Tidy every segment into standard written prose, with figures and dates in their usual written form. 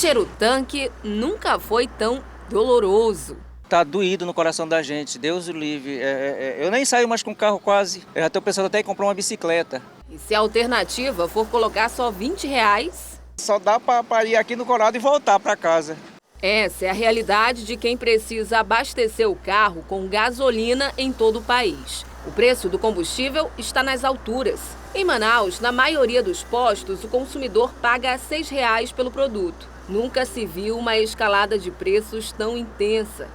Encher o tanque nunca foi tão doloroso. Tá doído no coração da gente, Deus o livre. Eu nem saio mais com o carro quase. Eu já estou pensando até em comprar uma bicicleta. E se a alternativa for colocar só R$ 20? Só dá para ir aqui no Colorado e voltar para casa. Essa é a realidade de quem precisa abastecer o carro com gasolina em todo o país. O preço do combustível está nas alturas. Em Manaus, na maioria dos postos, o consumidor paga R$ 6 pelo produto. Nunca se viu uma escalada de preços tão intensa.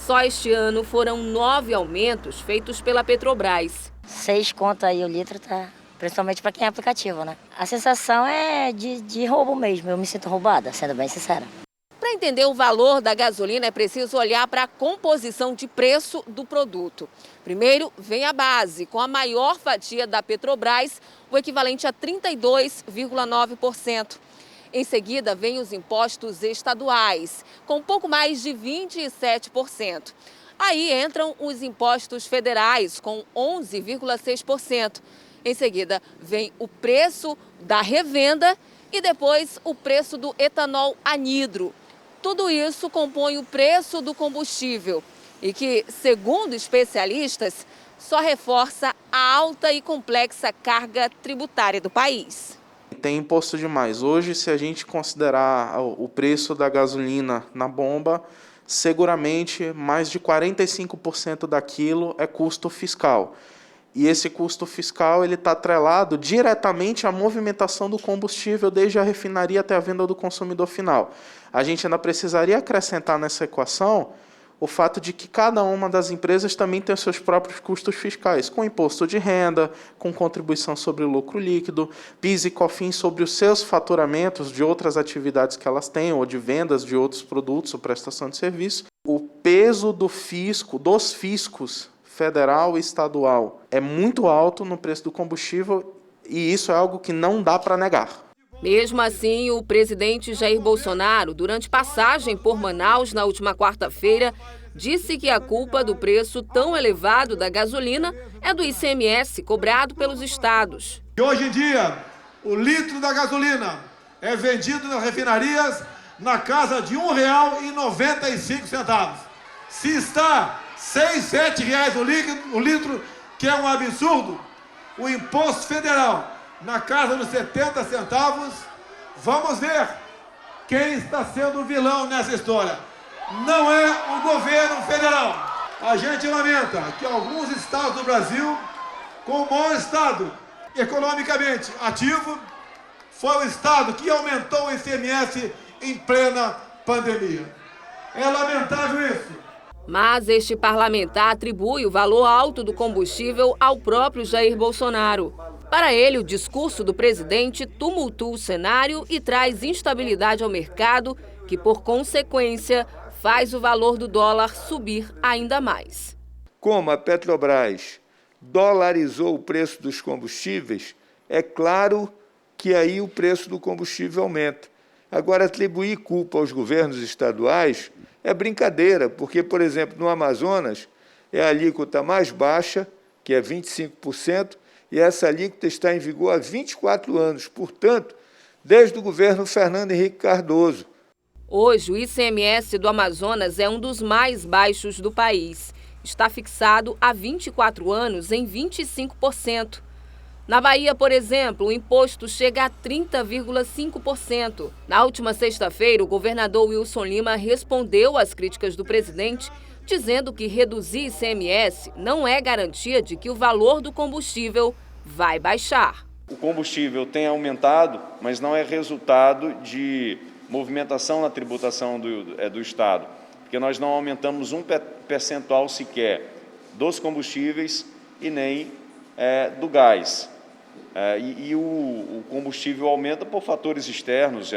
Só este ano foram 9 aumentos feitos pela Petrobras. 6 conto aí o litro, tá? Principalmente para quem é aplicativo, né? A sensação é de roubo mesmo. Eu me sinto roubada, sendo bem sincera. Para entender o valor da gasolina, é preciso olhar para a composição de preço do produto. Primeiro, vem a base, com a maior fatia da Petrobras, o equivalente a 32,9%. Em seguida, vem os impostos estaduais, com pouco mais de 27%. Aí entram os impostos federais, com 11,6%. Em seguida, vem o preço da revenda e depois o preço do etanol anidro. Tudo isso compõe o preço do combustível e que, segundo especialistas, só reforça a alta e complexa carga tributária do país. Tem imposto demais. Hoje, se a gente considerar o preço da gasolina na bomba, seguramente mais de 45% daquilo é custo fiscal. E esse custo fiscal está atrelado diretamente à movimentação do combustível, desde a refinaria até a venda do consumidor final. A gente ainda precisaria acrescentar nessa equação o fato de que cada uma das empresas também tem os seus próprios custos fiscais, com imposto de renda, com contribuição sobre o lucro líquido, PIS e COFINS sobre os seus faturamentos de outras atividades que elas têm, ou de vendas de outros produtos ou prestação de serviço. O peso do fisco, dos fiscos federal e estadual é muito alto no preço do combustível e isso é algo que não dá para negar. Mesmo assim, o presidente Jair Bolsonaro, durante passagem por Manaus na última quarta-feira, disse que a culpa do preço tão elevado da gasolina é do ICMS cobrado pelos estados. Hoje em dia, o litro da gasolina é vendido nas refinarias na casa de R$ 1,95. Se está R$ 6, R$ 7 o litro, que é um absurdo, o imposto federal na casa dos 70 centavos, vamos ver quem está sendo o vilão nessa história. Não é o governo federal. A gente lamenta que alguns estados do Brasil, com o maior estado economicamente ativo, foi o estado que aumentou o ICMS em plena pandemia. É lamentável isso. Mas este parlamentar atribui o valor alto do combustível ao próprio Jair Bolsonaro. Para ele, o discurso do presidente tumultua o cenário e traz instabilidade ao mercado, que, por consequência, faz o valor do dólar subir ainda mais. Como a Petrobras dolarizou o preço dos combustíveis, é claro que aí o preço do combustível aumenta. Agora, atribuir culpa aos governos estaduais é brincadeira, porque, por exemplo, no Amazonas, é a alíquota mais baixa, que é 25%, e essa alíquota está em vigor há 24 anos, portanto, desde o governo Fernando Henrique Cardoso. Hoje, o ICMS do Amazonas é um dos mais baixos do país. Está fixado há 24 anos em 25%. Na Bahia, por exemplo, o imposto chega a 30,5%. Na última sexta-feira, o governador Wilson Lima respondeu às críticas do presidente, dizendo que reduzir ICMS não é garantia de que o valor do combustível vai baixar. O combustível tem aumentado, mas não é resultado de movimentação na tributação do Estado, porque nós não aumentamos um percentual sequer dos combustíveis e nem do gás. O combustível aumenta por fatores externos,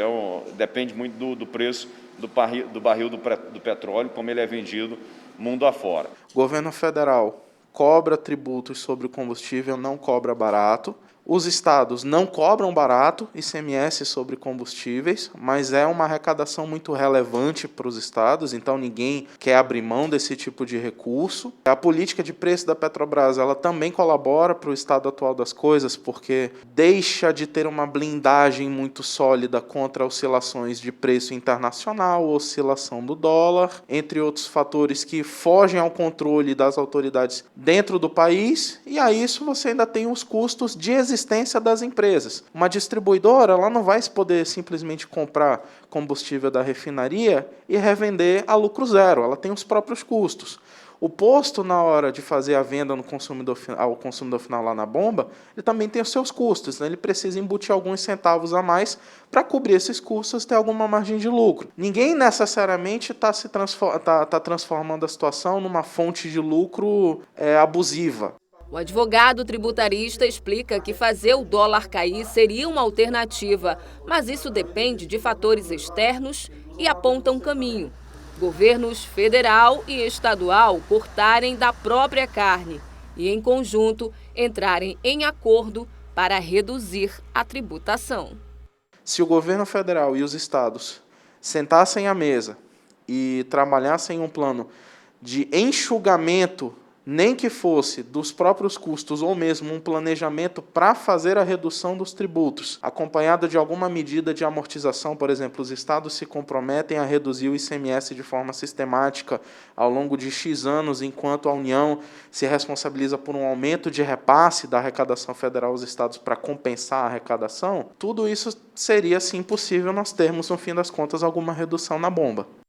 depende muito do preço do barril do petróleo, como ele é vendido mundo afora. O governo federal cobra tributos sobre o combustível, não cobra barato. Os estados não cobram barato ICMS sobre combustíveis, mas é uma arrecadação muito relevante para os estados, então ninguém quer abrir mão desse tipo de recurso. A política de preço da Petrobras, ela também colabora para o estado atual das coisas, porque deixa de ter uma blindagem muito sólida contra oscilações de preço internacional, oscilação do dólar, entre outros fatores que fogem ao controle das autoridades dentro do país, e a isso você ainda tem os custos de existência das empresas. Uma distribuidora, ela não vai poder simplesmente comprar combustível da refinaria e revender a lucro zero, ela tem os próprios custos. O posto, na hora de fazer a venda ao consumidor final lá na bomba, ele também tem os seus custos, né? Ele precisa embutir alguns centavos a mais para cobrir esses custos e ter alguma margem de lucro. Ninguém necessariamente está transformando a situação numa fonte de lucro abusiva. O advogado tributarista explica que fazer o dólar cair seria uma alternativa, mas isso depende de fatores externos e aponta um caminho: governos federal e estadual cortarem da própria carne e, em conjunto, entrarem em acordo para reduzir a tributação. Se o governo federal e os estados sentassem à mesa e trabalhassem um plano de enxugamento, nem que fosse dos próprios custos ou mesmo um planejamento para fazer a redução dos tributos, acompanhado de alguma medida de amortização, por exemplo, os estados se comprometem a reduzir o ICMS de forma sistemática ao longo de X anos, enquanto a União se responsabiliza por um aumento de repasse da arrecadação federal aos estados para compensar a arrecadação, tudo isso seria, sim, possível nós termos, no fim das contas, alguma redução na bomba.